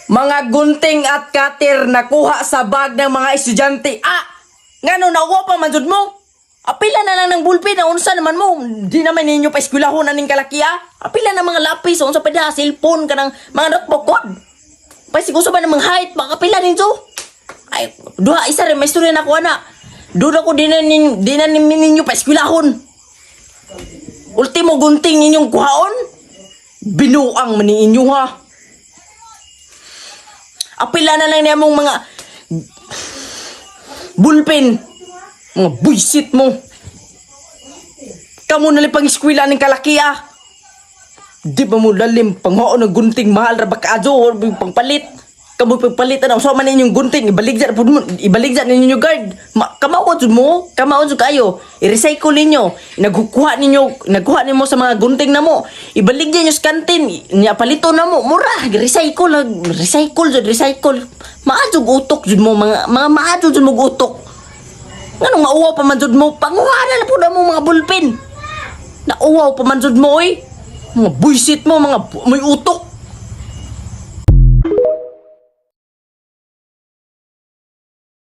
Mga gunting at cutter nakuha sa bag ng mga estudyante. Ngano nauwa pa man jud mo? Apila na lang ng bulpin na unsa naman mo? Di naman ninyo pa eskwelahon aning kalaki Apila na mga lapis unsa pa da cellphone ka ng mga notebook kod. Pasi gusto ba namang height baka pila ninyo? Ay, duha isa rin may istorya na ko ana. Duda ko di na ninyo pa eskwelahon. Ultimo gunting ninyong kuhaon. Binuang man ninyo ha. Apila na lang niya mong mga bulpin. Mga buisit mo. Kamu nalang pang eskwela ng kalaki Di ba mo lalim panghoon ng gunting mahal ra baka adyo or pangpalit. Kamu pagpalit na so man ninyong gunting ibaligyan ninyo guard. Kamawod kayo. I-recycle ninyo. Nagkuha ninyo sa mga gunting na mo. Ibaligyan nyo sa kantin. Palito na mo. Mura. Recycle. Maadjog utok jud mo mga maadjog jud mo utok. Nganong mauwaw pa man jud mo? Panguha na po na mo mga bulpin. Nauwaw pa man jud mo Mga buisit mo, may utok.